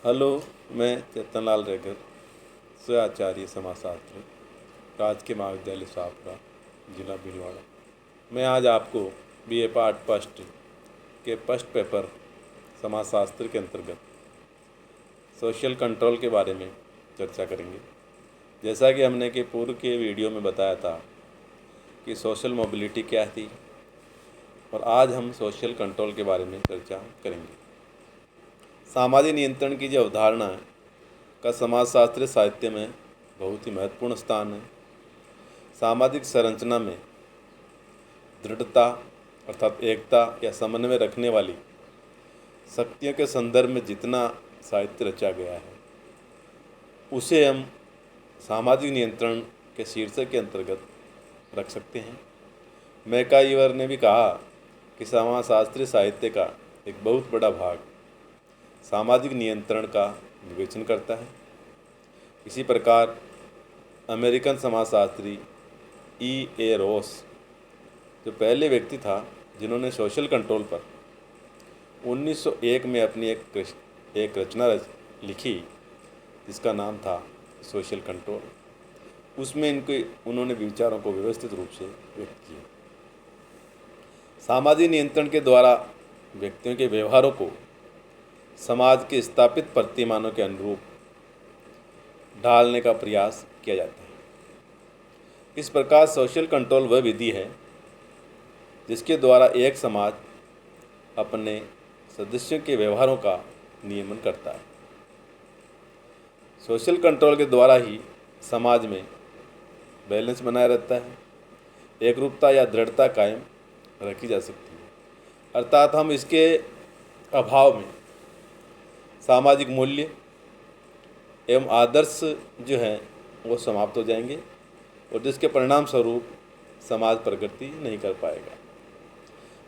Hello, मैं चेतनलाल रेगर, स्वआचार्य समाजशास्त्र, राजकीय महाविद्यालय शाहपुरा, जिला भीलवाड़ा। मैं आज आपको बीए पार्ट फर्स्ट के फर्स्ट पेपर समाजशास्त्र के अंतर्गत सोशल कंट्रोल के बारे में चर्चा करेंगे। जैसा कि हमने के पूर्व के वीडियो में बताया था कि सोशल मोबिलिटी क्या थी, और आज हम सोशल कंट्रोल के बारे में चर्चा करेंगे। सामाजिक नियंत्रण की जो अवधारणा है का समाजशास्त्रीय साहित्य में बहुत ही महत्वपूर्ण स्थान है। सामाजिक संरचना में दृढ़ता अर्थात एकता या समन्वय रखने वाली शक्तियों के संदर्भ में जितना साहित्य रचा गया है उसे हम सामाजिक नियंत्रण के शीर्षक के अंतर्गत रख सकते हैं। मैकाइवर ने भी कहा कि समाजशास्त्रीय साहित्य का एक बहुत बड़ा भाग सामाजिक नियंत्रण का विवेचन करता है। इसी प्रकार अमेरिकन समाजशास्त्री E.A. रॉस जो पहले व्यक्ति था जिन्होंने सोशल कंट्रोल पर 1901 में अपनी एक रचना लिखी जिसका नाम था सोशल कंट्रोल, उसमें उन्होंने विचारों को व्यवस्थित रूप से व्यक्त किया। सामाजिक नियंत्रण के द्वारा व्यक्तियों के व्यवहारों को समाज के स्थापित प्रतिमानों के अनुरूप ढालने का प्रयास किया जाता है। इस प्रकार सोशल कंट्रोल वह विधि है जिसके द्वारा एक समाज अपने सदस्यों के व्यवहारों का नियमन करता है। सोशल कंट्रोल के द्वारा ही समाज में बैलेंस बनाया रहता है, एकरूपता या दृढ़ता कायम रखी जा सकती है। अर्थात हम इसके अभाव में सामाजिक मूल्य एवं आदर्श जो हैं वो समाप्त हो जाएंगे और जिसके परिणाम स्वरूप समाज प्रगति नहीं कर पाएगा।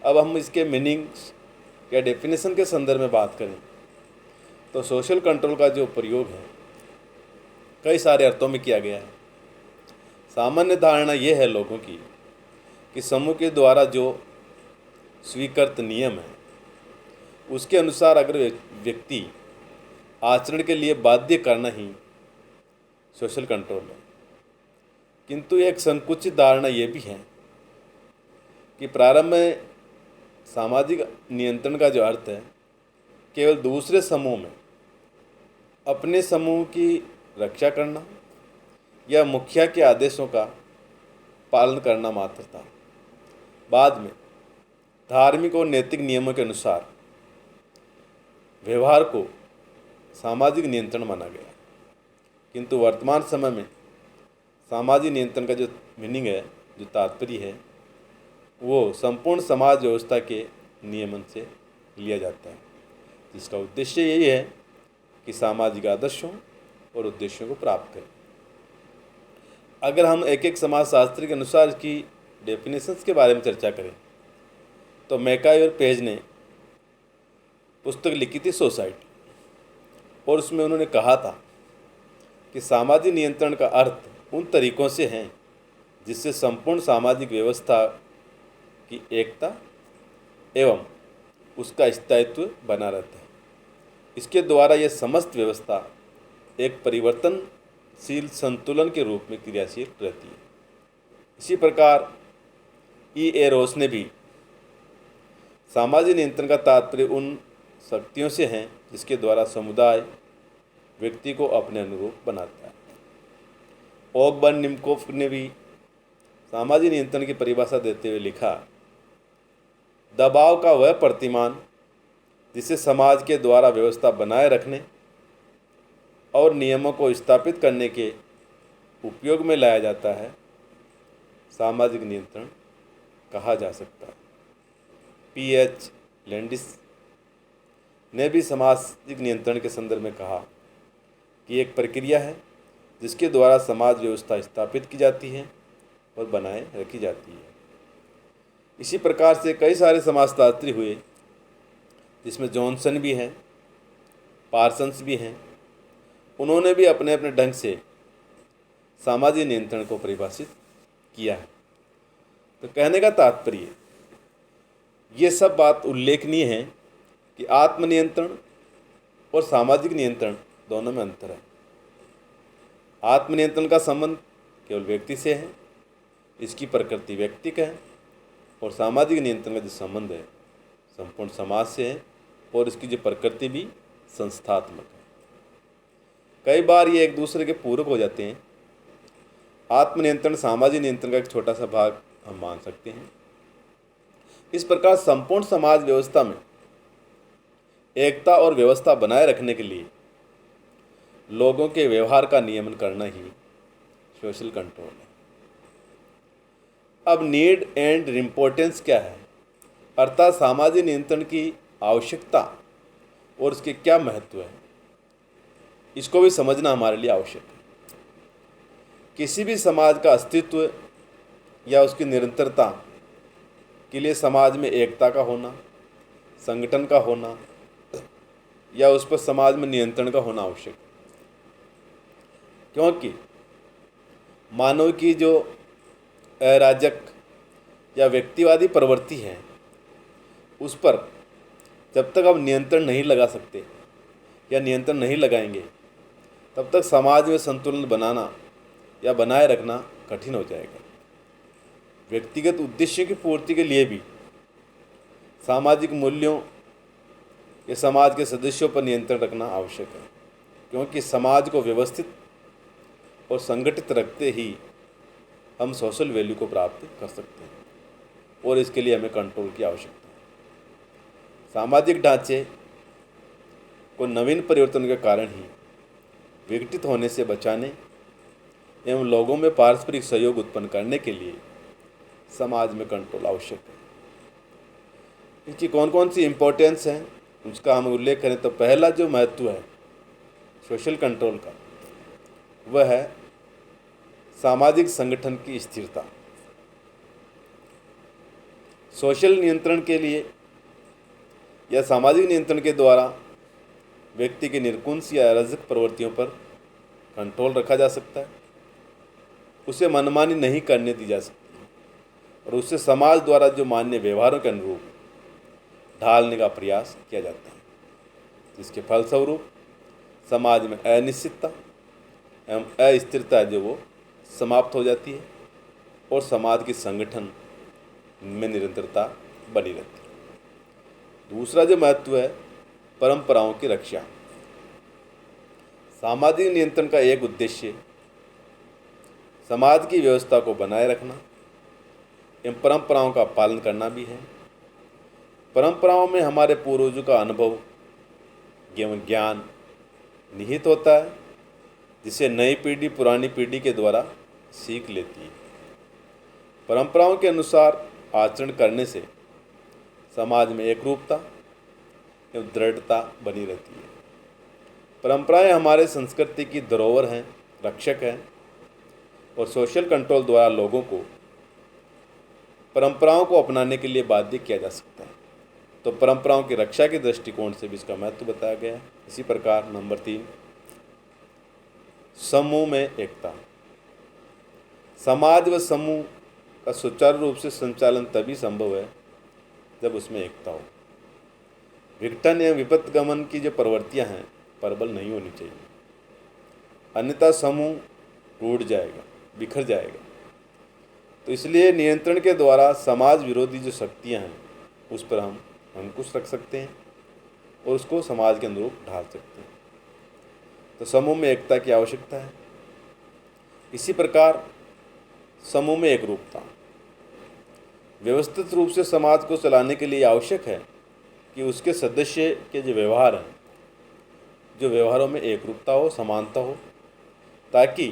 अब हम इसके मीनिंग्स या डेफिनेशन के संदर्भ में बात करें तो सोशल कंट्रोल का जो प्रयोग है कई सारे अर्थों में किया गया है। सामान्य धारणा ये है लोगों की कि समूह के द्वारा जो स्वीकृत नियम है उसके अनुसार अगर व्यक्ति आचरण के लिए बाध्य करना ही सोशल कंट्रोल है। किंतु एक संकुचित धारणा ये भी है कि प्रारंभ में सामाजिक नियंत्रण का जो अर्थ है केवल दूसरे समूह में अपने समूह की रक्षा करना या मुखिया के आदेशों का पालन करना मात्र था। बाद में धार्मिक और नैतिक नियमों के अनुसार व्यवहार को सामाजिक नियंत्रण माना गया। किंतु वर्तमान समय में सामाजिक नियंत्रण का जो मीनिंग है, जो तात्पर्य है, वो संपूर्ण समाज व्यवस्था के नियमन से लिया जाता है, जिसका उद्देश्य यही है कि सामाजिक आदर्शों और उद्देश्यों को प्राप्त करें। अगर हम एक एक समाजशास्त्री के अनुसार इसकी डेफिनेशंस के बारे में चर्चा करें तो मैकाइवर पेज ने पुस्तक लिखी थी सोसाइटी, और उसमें उन्होंने कहा था कि सामाजिक नियंत्रण का अर्थ उन तरीकों से है जिससे संपूर्ण सामाजिक व्यवस्था की एकता एवं उसका स्थायित्व बना रहता है। इसके द्वारा यह समस्त व्यवस्था एक परिवर्तनशील संतुलन के रूप में क्रियाशील रहती है। इसी प्रकार E.A. रॉस ने भी सामाजिक नियंत्रण का तात्पर्य उन शक्तियों से हैं जिसके द्वारा समुदाय व्यक्ति को अपने अनुरूप बनाता है। ओगबर्न निमकोफ ने भी सामाजिक नियंत्रण की परिभाषा देते हुए लिखा, दबाव का वह प्रतिमान जिसे समाज के द्वारा व्यवस्था बनाए रखने और नियमों को स्थापित करने के उपयोग में लाया जाता है, सामाजिक नियंत्रण कहा जा सकता है। P.H. लैंडिस ने भी सामाजिक नियंत्रण के संदर्भ में कहा कि एक प्रक्रिया है जिसके द्वारा समाज व्यवस्था स्थापित की जाती है और बनाए रखी जाती है। इसी प्रकार से कई सारे समाजशास्त्री हुए जिसमें जॉनसन भी हैं, पार्सन्स भी हैं। उन्होंने भी अपने अपने ढंग से सामाजिक नियंत्रण को परिभाषित किया है। तो कहने का तात्पर्य ये सब बात उल्लेखनीय है कि आत्मनियंत्रण और सामाजिक नियंत्रण दोनों में अंतर है। आत्मनियंत्रण का संबंध केवल व्यक्ति से है, इसकी प्रकृति व्यक्तिक है, और सामाजिक नियंत्रण का जो संबंध है संपूर्ण समाज से है, और इसकी जो प्रकृति भी संस्थात्मक है। कई बार ये एक दूसरे के पूरक हो जाते हैं। आत्मनियंत्रण सामाजिक नियंत्रण का एक छोटा सा भाग हम मान सकते हैं। इस प्रकार संपूर्ण समाज व्यवस्था में एकता और व्यवस्था बनाए रखने के लिए लोगों के व्यवहार का नियमन करना ही सोशल कंट्रोल है। अब नीड एंड इम्पोर्टेंस क्या है, अर्थात सामाजिक नियंत्रण की आवश्यकता और उसके क्या महत्व है, इसको भी समझना हमारे लिए आवश्यक है। किसी भी समाज का अस्तित्व या उसकी निरंतरता के लिए समाज में एकता का होना, संगठन का होना या उस पर समाज में नियंत्रण का होना आवश्यक है। क्योंकि मानव की जो अराजक या व्यक्तिवादी प्रवृत्ति है, उस पर जब तक हम नियंत्रण नहीं लगा सकते या नियंत्रण नहीं लगाएंगे, तब तक समाज में संतुलन बनाना या बनाए रखना कठिन हो जाएगा। व्यक्तिगत उद्देश्यों की पूर्ति के लिए भी सामाजिक मूल्यों या समाज के सदस्यों पर नियंत्रण रखना आवश्यक है, क्योंकि समाज को व्यवस्थित और संगठित रखते ही हम सोशल वैल्यू को प्राप्त कर सकते हैं, और इसके लिए हमें कंट्रोल की आवश्यकता है। सामाजिक ढांचे को नवीन परिवर्तन के कारण ही विघटित होने से बचाने एवं लोगों में पारस्परिक सहयोग उत्पन्न करने के लिए समाज में कंट्रोल आवश्यक है। इसकी कौन कौन सी इम्पोर्टेंस है उसका हम उल्लेख करें तो पहला जो महत्व है सोशल कंट्रोल का, वह है सामाजिक संगठन की स्थिरता। सोशल नियंत्रण के लिए या सामाजिक नियंत्रण के द्वारा व्यक्ति के निरकुंस या अराजक प्रवृत्तियों पर कंट्रोल रखा जा सकता है, उसे मनमानी नहीं करने दी जा सकती, और उससे समाज द्वारा जो मान्य व्यवहारों के अनुरूप ढालने का प्रयास किया जाता है, जिसके फलस्वरूप समाज में अनिश्चितता एवं अस्थिरता जो वो समाप्त हो जाती है और समाज की संगठन में निरंतरता बनी रहती है। दूसरा जो महत्व है परंपराओं की रक्षा। सामाजिक नियंत्रण का एक उद्देश्य समाज की व्यवस्था को बनाए रखना एवं परंपराओं का पालन करना भी है। परंपराओं में हमारे पूर्वजों का अनुभव एवं ज्ञान निहित होता है, जिसे नई पीढ़ी पुरानी पीढ़ी के द्वारा सीख लेती है। परंपराओं के अनुसार आचरण करने से समाज में एकरूपता एवं दृढ़ता बनी रहती है। परंपराएं हमारे संस्कृति की धरोहर हैं, रक्षक हैं, और सोशल कंट्रोल द्वारा लोगों को परंपराओं को अपनाने के लिए बाध्य किया जा सकता है। तो परंपराओं की रक्षा के दृष्टिकोण से भी इसका महत्व बताया गया है। इसी प्रकार नंबर 3, समूह में एकता। समाज व समूह का सुचारू रूप से संचालन तभी संभव है जब उसमें एकता हो। विघटन या विपत्त गमन की जो प्रवृत्तियां हैं प्रबल नहीं होनी चाहिए, अन्यथा समूह टूट जाएगा, बिखर जाएगा। तो इसलिए नियंत्रण के द्वारा समाज विरोधी जो शक्तियां हैं उस पर हम अंकुश रख सकते हैं और उसको समाज के अनुरूप ढाल सकते हैं। तो समूह में एकता की आवश्यकता है। इसी प्रकार समूह में एकरूपता। व्यवस्थित रूप से समाज को चलाने के लिए आवश्यक है कि उसके सदस्य के जो व्यवहार हैं, जो व्यवहारों में एकरूपता हो, समानता हो, ताकि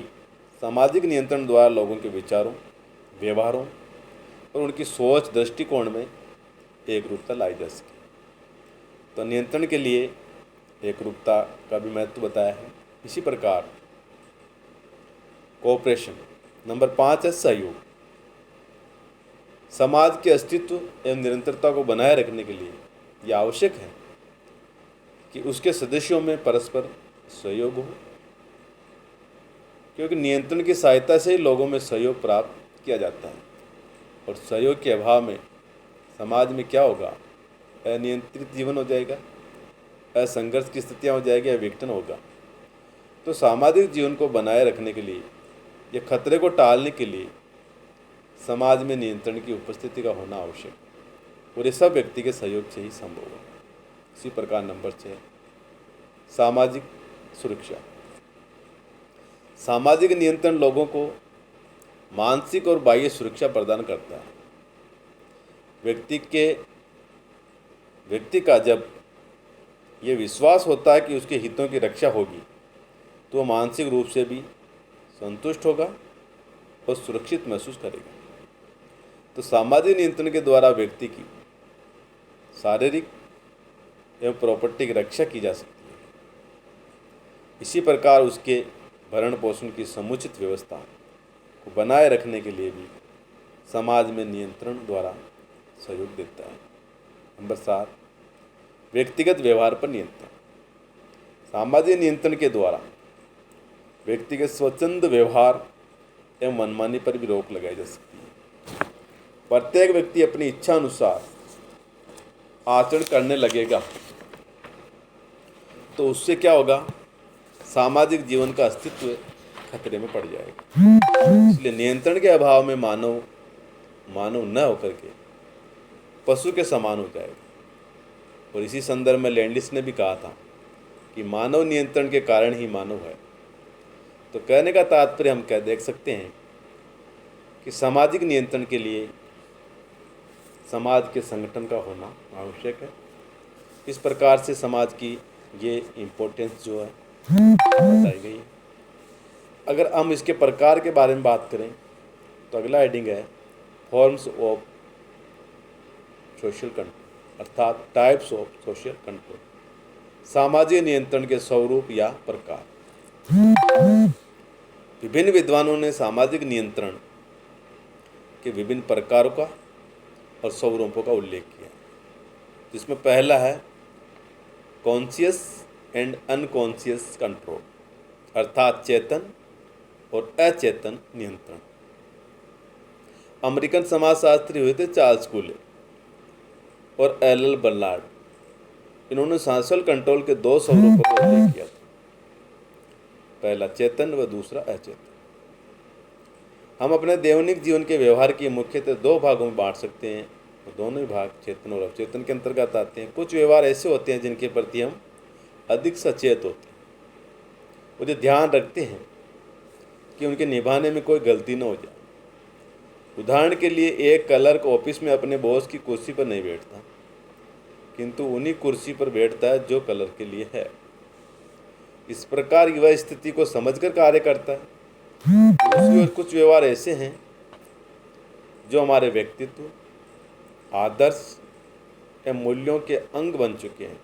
सामाजिक नियंत्रण द्वारा लोगों के विचारों, व्यवहारों और उनकी सोच दृष्टिकोण में एकरूपता लाई जा सके। तो नियंत्रण के लिए एकरूपता का भी महत्व बताया है। इसी प्रकार कोऑपरेशन। नंबर 5 है सहयोग। समाज के अस्तित्व एवं निरंतरता को बनाए रखने के लिए यह आवश्यक है कि उसके सदस्यों में परस्पर सहयोग हो, क्योंकि नियंत्रण की सहायता से ही लोगों में सहयोग प्राप्त किया जाता है, और सहयोग के अभाव में समाज में क्या होगा, अनियंत्रित जीवन हो जाएगा असंघर्ष की स्थितियाँ हो जाएगी या विघटन होगा। तो सामाजिक जीवन को बनाए रखने के लिए या खतरे को टालने के लिए समाज में नियंत्रण की उपस्थिति का होना आवश्यक है और ये सब व्यक्ति के सहयोग से ही संभव है। इसी प्रकार नंबर 6, सामाजिक सुरक्षा। सामाजिक नियंत्रण लोगों को मानसिक और बाह्य सुरक्षा प्रदान करता है। व्यक्ति का जब ये विश्वास होता है कि उसके हितों की रक्षा होगी तो वह मानसिक रूप से भी संतुष्ट होगा और सुरक्षित महसूस करेगा। तो सामाजिक नियंत्रण के द्वारा व्यक्ति की शारीरिक एवं प्रॉपर्टी की रक्षा की जा सकती है। इसी प्रकार उसके भरण पोषण की समुचित व्यवस्था को बनाए रखने के लिए भी समाज में नियंत्रण द्वारा सहयोग देता है। नंबर 7, व्यक्तिगत व्यवहार पर नियंत्रण। सामाजिक नियंत्रण के द्वारा व्यक्ति के स्वच्छंद व्यवहार एवं मनमानी पर भी रोक लगाई जा सकती है। प्रत्येक व्यक्ति अपनी इच्छा अनुसार आचरण करने लगेगा तो उससे क्या होगा, सामाजिक जीवन का अस्तित्व खतरे में पड़ जाएगा। इसलिए नियंत्रण के अभाव में मानव न होकर के पशु के समान हो जाएगा। और इसी संदर्भ में लैंडिस ने भी कहा था कि मानव नियंत्रण के कारण ही मानव है। तो कहने का तात्पर्य हम देख सकते हैं कि सामाजिक नियंत्रण के लिए समाज के संगठन का होना आवश्यक है। इस प्रकार से समाज की ये इम्पोर्टेंस जो है बताई गई है। अगर हम इसके प्रकार के बारे में बात करें तो अगला हेडिंग है फॉर्म्स ऑफ सोशल कंट्रोल, अर्थात टाइप्स ऑफ सोशल कंट्रोल। सामाजिक नियंत्रण के स्वरूप या प्रकार। विभिन्न विद्वानों ने सामाजिक नियंत्रण के विभिन्न प्रकारों का और स्वरूपों का उल्लेख किया, जिसमें पहला है कॉन्शियस एंड अनकॉन्शियस कंट्रोल, अर्थात चेतन और अचेतन नियंत्रण। अमेरिकन समाजशास्त्री हुए थे चार्ल्स कूले और एल बर्नार्ड। इन्होंने सोशल कंट्रोल के 2 स्वरूपों का उल्लेख किया था, पहला चेतन व दूसरा अचेतन। हम अपने दैनिक जीवन के व्यवहार की मुख्यतः 2 भागों में बांट सकते हैं, और दोनों ही भाग चेतन और अचेतन के अंतर्गत आते हैं। कुछ व्यवहार ऐसे होते हैं जिनके प्रति हम अधिक सचेत होते हैं और ये ध्यान रखते हैं कि उनके निभाने में कोई गलती न हो जाए। उदाहरण के लिए, एक क्लर्क ऑफिस में अपने बॉस की कुर्सी पर नहीं बैठता, किंतु उन्हीं कुर्सी पर बैठता है जो क्लर्क के लिए है। इस प्रकार वह स्थिति को समझकर कार्य करता है। दूसरी ओर कुछ व्यवहार ऐसे हैं जो हमारे व्यक्तित्व, आदर्श एवं मूल्यों के अंग बन चुके हैं,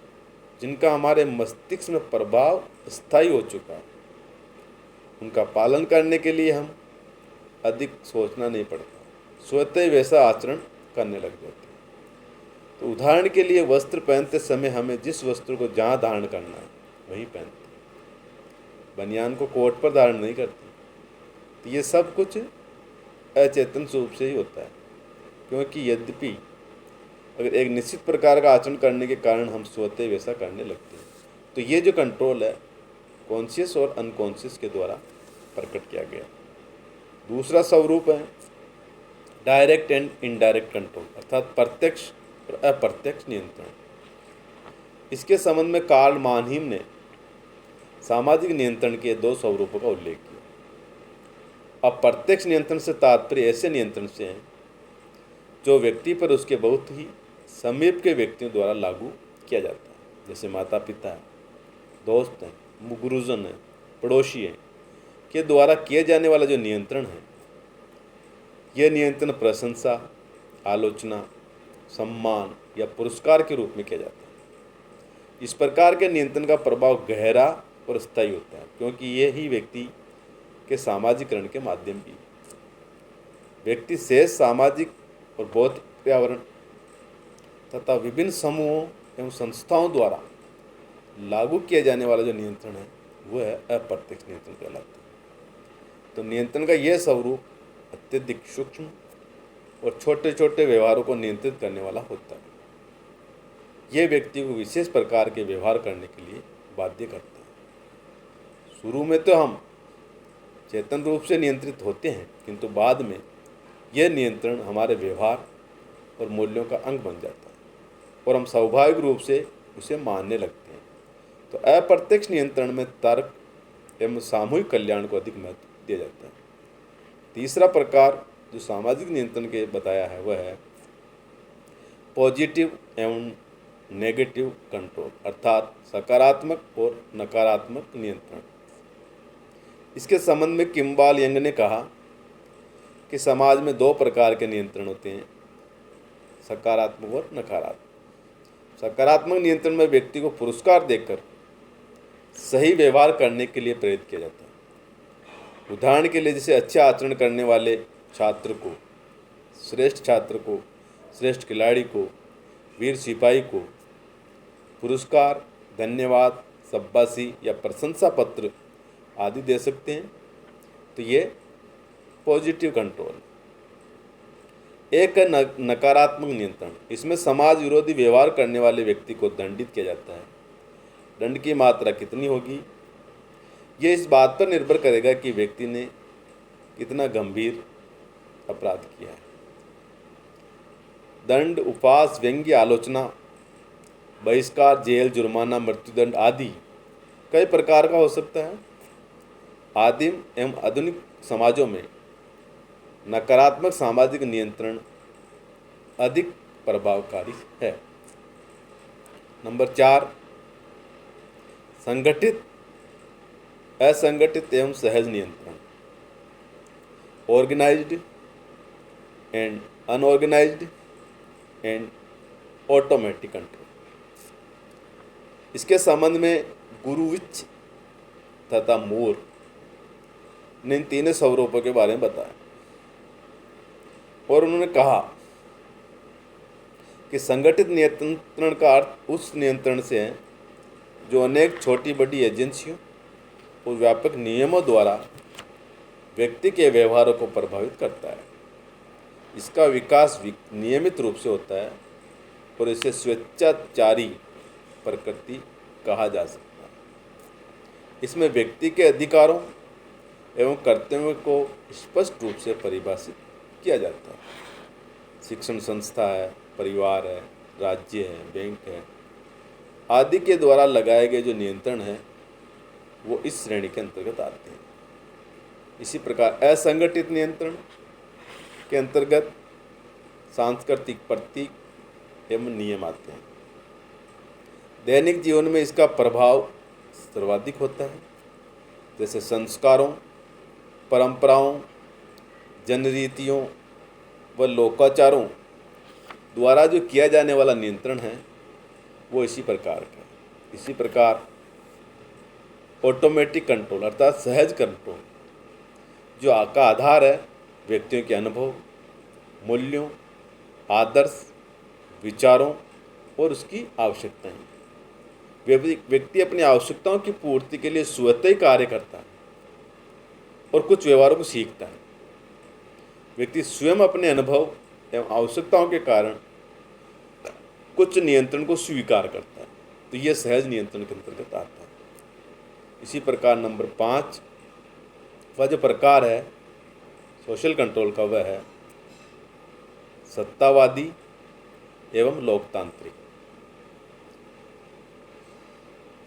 जिनका हमारे मस्तिष्क में प्रभाव स्थायी हो चुका है। उनका पालन करने के लिए हम अधिक सोचना नहीं पड़ता, स्वतः ही वैसा आचरण करने लग जाते हैं। तो उदाहरण के लिए, वस्त्र पहनते समय हमें जिस वस्त्र को जहाँ धारण करना है वहीं पहनते हैं, बनियान को कोट पर धारण नहीं करते। तो ये सब कुछ अचेतन रूप से ही होता है, क्योंकि यद्यपि अगर एक निश्चित प्रकार का आचरण करने के कारण हम स्वतः वैसा करने लगते हैं। तो ये जो कंट्रोल है, कॉन्शियस और अनकॉन्शियस के द्वारा प्रकट किया गया। दूसरा स्वरूप है डायरेक्ट एंड इनडायरेक्ट कंट्रोल, अर्थात प्रत्यक्ष और अप्रत्यक्ष नियंत्रण। इसके संबंध में कार्ल मानहीम ने सामाजिक नियंत्रण के 2 स्वरूपों का उल्लेख किया। अप्रत्यक्ष नियंत्रण से तात्पर्य ऐसे नियंत्रण से है जो व्यक्ति पर उसके बहुत ही समीप के व्यक्तियों द्वारा लागू किया जाता है, जैसे माता पिता है, दोस्त हैं, गुरुजन हैं, पड़ोसी हैं, के द्वारा किए जाने वाला जो नियंत्रण है, यह नियंत्रण प्रशंसा, आलोचना, सम्मान या पुरस्कार के रूप में किया जाता है। इस प्रकार के नियंत्रण का प्रभाव गहरा और स्थायी होता है, क्योंकि यही व्यक्ति के सामाजिकरण के माध्यम भी व्यक्ति शेष सामाजिक और भौतिक पर्यावरण तथा विभिन्न समूहों एवं संस्थाओं द्वारा लागू किया जाने वाला जो नियंत्रण है वह है अप्रत्यक्ष नियंत्रण कहलाता है। तो नियंत्रण का यह स्वरूप अत्यधिक सूक्ष्म और छोटे छोटे व्यवहारों को नियंत्रित करने वाला होता है। यह व्यक्ति को विशेष प्रकार के व्यवहार करने के लिए बाध्य करता है। शुरू में तो हम चेतन रूप से नियंत्रित होते हैं, किंतु बाद में यह नियंत्रण हमारे व्यवहार और मूल्यों का अंग बन जाता है और हम स्वाभाविक रूप से उसे मानने लगते हैं। तो अप्रत्यक्ष नियंत्रण में तर्क एवं सामूहिक कल्याण को अधिक महत्व दिया जाता है। तीसरा प्रकार जो सामाजिक नियंत्रण के बताया है वह है पॉजिटिव एवं नेगेटिव कंट्रोल, अर्थात सकारात्मक और नकारात्मक नियंत्रण। इसके संबंध में किम्बाल यंग ने कहा कि समाज में दो प्रकार के नियंत्रण होते हैं, सकारात्मक और नकारात्मक। सकारात्मक नियंत्रण में व्यक्ति को पुरस्कार देकर सही व्यवहार करने के लिए प्रेरित किया जाता है। उदाहरण के लिए जैसे अच्छे आचरण करने वाले छात्र को, श्रेष्ठ छात्र को, श्रेष्ठ खिलाड़ी को, वीर सिपाही को पुरस्कार, धन्यवाद, शाबाशी या प्रशंसा पत्र आदि दे सकते हैं। तो ये पॉजिटिव कंट्रोल। एक है नकारात्मक नियंत्रण। इसमें समाज विरोधी व्यवहार करने वाले व्यक्ति को दंडित किया जाता है। दंड की मात्रा कितनी होगी ये इस बात पर निर्भर करेगा कि व्यक्ति ने कितना गंभीर अपराध किया है। दंड, उपवास, व्यंग्य, आलोचना, बहिष्कार, जेल, जुर्माना, मृत्युदंड आदि कई प्रकार का हो सकता है। आदिम एवं आधुनिक समाजों में नकारात्मक सामाजिक नियंत्रण अधिक प्रभावकारी है। नंबर 4, संगठित, असंगठित एवं सहज नियंत्रण, organised and unorganised and automatic control. इसके संबंध में गुरुविच तथा मूर ने इन तीनों स्वरूपों के बारे में बताया और उन्होंने कहा कि संगठित नियंत्रण का अर्थ उस नियंत्रण से है जो अनेक छोटी बड़ी एजेंसियों और व्यापक नियमों द्वारा व्यक्ति के व्यवहारों को प्रभावित करता है। इसका विकास नियमित रूप से होता है और इसे स्वेच्छाचारी प्रकृति कहा जा सकता है। इसमें व्यक्ति के अधिकारों एवं कर्तव्यों को स्पष्ट रूप से परिभाषित किया जाता है। शिक्षण संस्था है, परिवार है, राज्य है, बैंक है आदि के द्वारा लगाए गए जो नियंत्रण है वो इस श्रेणी के अंतर्गत आते हैं। इसी प्रकार असंगठित नियंत्रण के अंतर्गत सांस्कृतिक प्रतीक एवं नियम आते हैं। दैनिक जीवन में इसका प्रभाव सर्वाधिक होता है, जैसे संस्कारों, परंपराओं, जनरीतियों व लोकाचारों द्वारा जो किया जाने वाला नियंत्रण है वो इसी प्रकार का है। इसी प्रकार ऑटोमेटिक कंट्रोल अर्थात सहज कंट्रोल जो का आधार है व्यक्तियों के अनुभव, मूल्यों, आदर्श, विचारों और उसकी आवश्यकताएं। व्यक्ति अपनी आवश्यकताओं की पूर्ति के लिए स्वतः ही कार्य करता है और कुछ व्यवहारों को सीखता है। व्यक्ति स्वयं अपने अनुभव एवं आवश्यकताओं के कारण कुछ नियंत्रण को स्वीकार करता है, तो यह सहज नियंत्रण के अंतर्गत आता है। इसी प्रकार नंबर 5 वह जो प्रकार है सोशल कंट्रोल का वह है सत्तावादी एवं लोकतांत्रिक।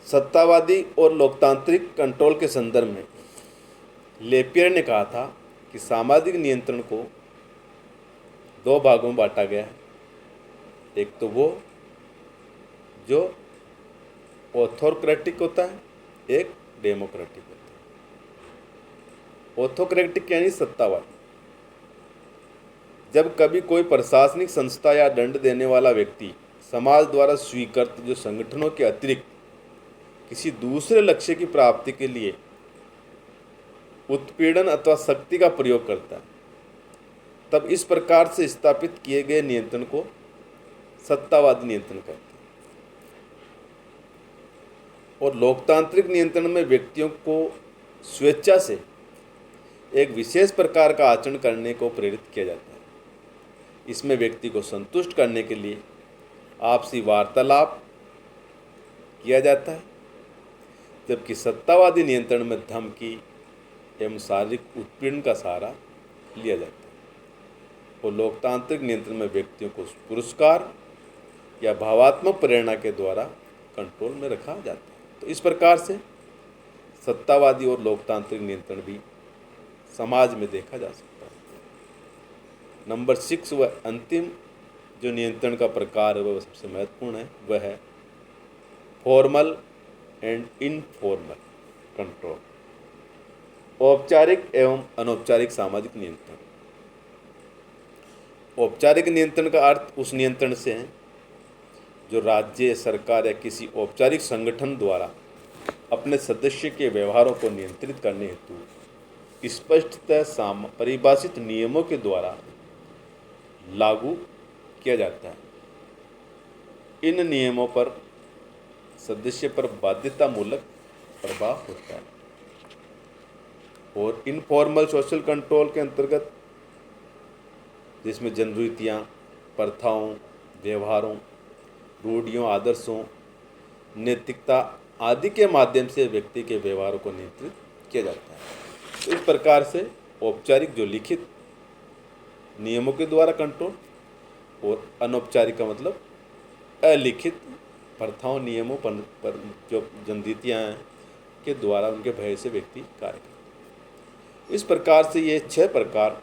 सत्तावादी और लोकतांत्रिक कंट्रोल के संदर्भ में लेपियर ने कहा था कि सामाजिक नियंत्रण को 2 भागों में बांटा गया है। एक तो वो जो ऑथोक्रेटिक होता है, एक डेमोक्रेटिक होता है। ऑथोक्रेटिक यानी सत्तावादी। जब कभी कोई प्रशासनिक संस्था या दंड देने वाला व्यक्ति समाज द्वारा स्वीकृत जो संगठनों के अतिरिक्त किसी दूसरे लक्ष्य की प्राप्ति के लिए उत्पीड़न अथवा शक्ति का प्रयोग करता है, तब इस प्रकार से स्थापित किए गए नियंत्रण को सत्तावादी नियंत्रण कहते हैं। और लोकतांत्रिक नियंत्रण में व्यक्तियों को स्वेच्छा से एक विशेष प्रकार का आचरण करने को प्रेरित किया जाता है। इसमें व्यक्ति को संतुष्ट करने के लिए आपसी वार्तालाप किया जाता है, जबकि सत्तावादी नियंत्रण में धमकी एवं शारीरिक उत्पीड़न का सहारा लिया जाता है। और लोकतांत्रिक नियंत्रण में व्यक्तियों को पुरस्कार या भावात्मक प्रेरणा के द्वारा कंट्रोल में रखा जाता है। तो इस प्रकार से सत्तावादी और लोकतांत्रिक नियंत्रण भी समाज में देखा जा सकता है। नंबर 6 व अंतिम जो नियंत्रण का प्रकार है वह सबसे महत्वपूर्ण है, वह है फॉर्मल एंड इनफॉर्मल कंट्रोल। औपचारिक एवं अनौपचारिक सामाजिक नियंत्रण। औपचारिक नियंत्रण का अर्थ उस नियंत्रण से है जो राज्य सरकार या किसी औपचारिक संगठन द्वारा अपने सदस्य के व्यवहारों को नियंत्रित करने हेतु स्पष्टतः परिभाषित नियमों के द्वारा लागू किया जाता है। इन नियमों पर सदस्य पर बाध्यतामूलक प्रभाव होता है। और इनफॉर्मल सोशल कंट्रोल के अंतर्गत जिसमें जनरीतियाँ, प्रथाओं, व्यवहारों, रूढ़ियों, आदर्शों, नैतिकता आदि के माध्यम से व्यक्ति के व्यवहारों को नियंत्रित किया जाता है। तो इस प्रकार से औपचारिक जो लिखित नियमों के द्वारा कंट्रोल, और अनौपचारिक का मतलब अलिखित प्रथाओं, नियमों पर जो जनरीतियाँ हैं के द्वारा उनके भय से व्यक्ति कार्य करता है। इस प्रकार से ये 6 प्रकार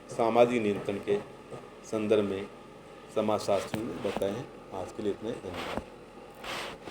सामाजिक नियंत्रण के संदर्भ में समाजशास्त्र ने बताए हैं। आज के लिए इतने, धन्यवाद।